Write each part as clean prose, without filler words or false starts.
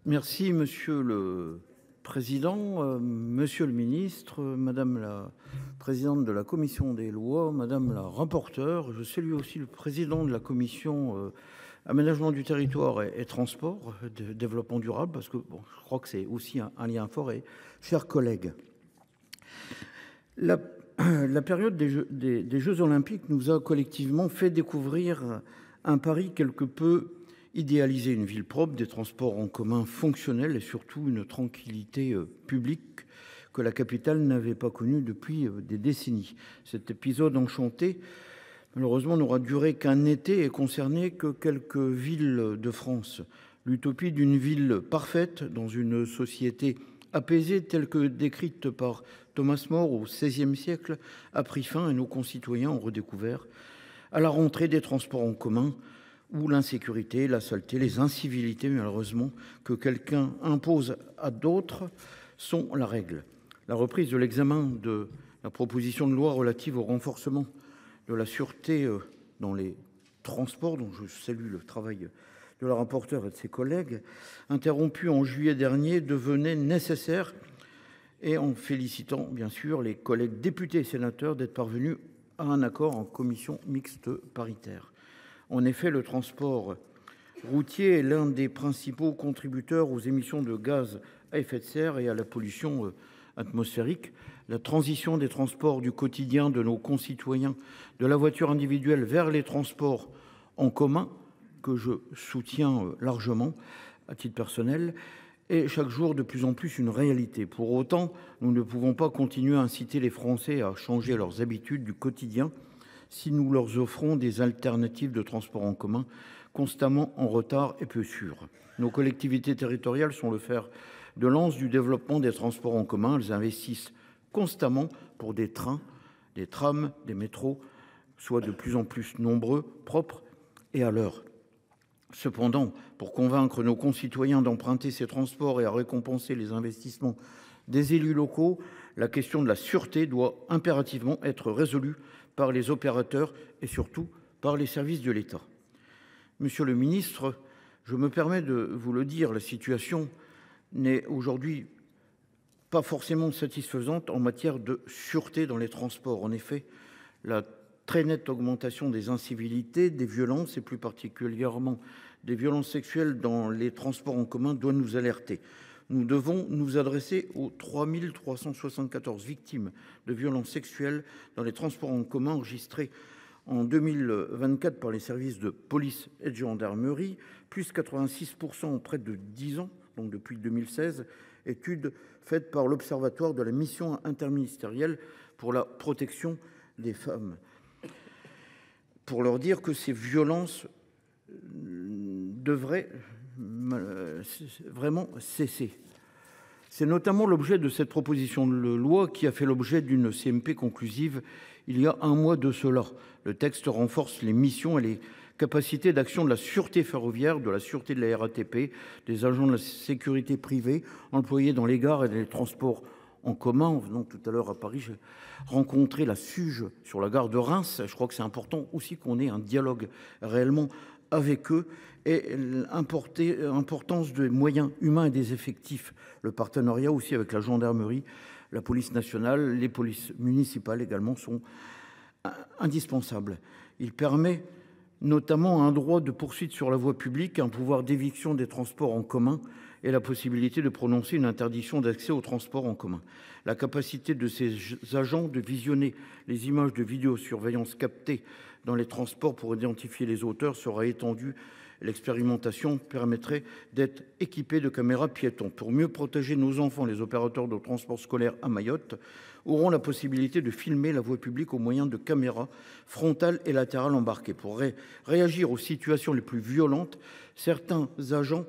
Merci, Monsieur le Président, Monsieur le Ministre, Madame la Présidente de la Commission des Lois, Madame la Rapporteure. Je salue aussi le Président de la Commission Aménagement du Territoire et Transport, de Développement Durable, parce que bon, je crois que c'est aussi un lien fort. Et chers collègues, la période des Jeux Olympiques nous a collectivement fait découvrir un Paris quelque peu idéaliser une ville propre, des transports en commun fonctionnels et surtout une tranquillité publique que la capitale n'avait pas connue depuis des décennies. Cet épisode enchanté, malheureusement, n'aura duré qu'un été et concerné que quelques villes de France. L'utopie d'une ville parfaite dans une société apaisée telle que décrite par Thomas More au XVIe siècle a pris fin et nos concitoyens ont redécouvert à la rentrée des transports en commun où l'insécurité, la saleté, les incivilités, malheureusement, que quelqu'un impose à d'autres, sont la règle. La reprise de l'examen de la proposition de loi relative au renforcement de la sûreté dans les transports, dont je salue le travail de la rapporteure et de ses collègues, interrompue en juillet dernier, devenait nécessaire, et en félicitant bien sûr les collègues députés et sénateurs d'être parvenus à un accord en commission mixte paritaire. En effet, le transport routier est l'un des principaux contributeurs aux émissions de gaz à effet de serre et à la pollution atmosphérique. La transition des transports du quotidien de nos concitoyens de la voiture individuelle vers les transports en commun, que je soutiens largement à titre personnel, est chaque jour de plus en plus une réalité. Pour autant, nous ne pouvons pas continuer à inciter les Français à changer leurs habitudes du quotidien si nous leur offrons des alternatives de transport en commun constamment en retard et peu sûres. Nos collectivités territoriales sont le fer de lance du développement des transports en commun. Elles investissent constamment pour des trains, des trams, des métros, soit de plus en plus nombreux, propres et à l'heure. Cependant, pour convaincre nos concitoyens d'emprunter ces transports et à récompenser les investissements des élus locaux, la question de la sûreté doit impérativement être résolue par les opérateurs et surtout par les services de l'État. Monsieur le ministre, je me permets de vous le dire, la situation n'est aujourd'hui pas forcément satisfaisante en matière de sûreté dans les transports. En effet, la très nette augmentation des incivilités, des violences et plus particulièrement des violences sexuelles dans les transports en commun doit nous alerter. Nous devons nous adresser aux 3374 victimes de violences sexuelles dans les transports en commun enregistrées en 2024 par les services de police et de gendarmerie, plus 86% en près de 10 ans, donc depuis 2016, étude faite par l'Observatoire de la mission interministérielle pour la protection des femmes. Pour leur dire que ces violences devraient vraiment cesser. C'est notamment l'objet de cette proposition de loi qui a fait l'objet d'une CMP conclusive il y a un mois de cela. Le texte renforce les missions et les capacités d'action de la sûreté ferroviaire, de la sûreté de la RATP, des agents de la sécurité privée employés dans les gares et les transports en commun. En venant tout à l'heure à Paris, j'ai rencontré la SUGE sur la gare de Reims. Je crois que c'est important aussi qu'on ait un dialogue réellement avec eux et l'importance des moyens humains et des effectifs. Le partenariat aussi avec la gendarmerie, la police nationale, les polices municipales également sont indispensables. Il permet notamment un droit de poursuite sur la voie publique, un pouvoir d'éviction des transports en commun et la possibilité de prononcer une interdiction d'accès aux transports en commun. La capacité de ces agents de visionner les images de vidéosurveillance captées dans les transports pour identifier les auteurs sera étendue. L'expérimentation permettrait d'être équipés de caméras piétons. Pour mieux protéger nos enfants, les opérateurs de transport scolaire à Mayotte auront la possibilité de filmer la voie publique au moyen de caméras frontales et latérales embarquées. Pour réagir aux situations les plus violentes, certains agents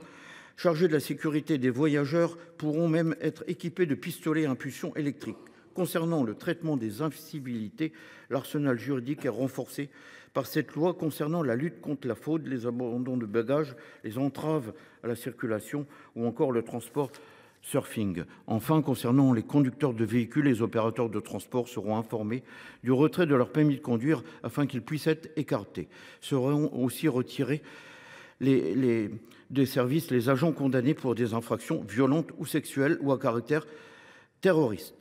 chargés de la sécurité des voyageurs pourront même être équipés de pistolets à impulsion électrique. Concernant le traitement des incivilités, l'arsenal juridique est renforcé par cette loi concernant la lutte contre la fraude, les abandons de bagages, les entraves à la circulation ou encore le transport surfing. Enfin, concernant les conducteurs de véhicules, les opérateurs de transport seront informés du retrait de leur permis de conduire afin qu'ils puissent être écartés. Seront aussi retirés les des services les agents condamnés pour des infractions violentes ou sexuelles ou à caractère terroriste.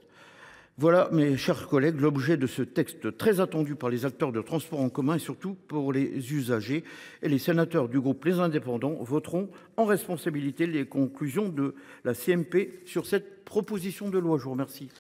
Voilà, mes chers collègues, l'objet de ce texte très attendu par les acteurs de transport en commun et surtout pour les usagers. Et les sénateurs du groupe Les Indépendants voteront en responsabilité les conclusions de la CMP sur cette proposition de loi. Je vous remercie.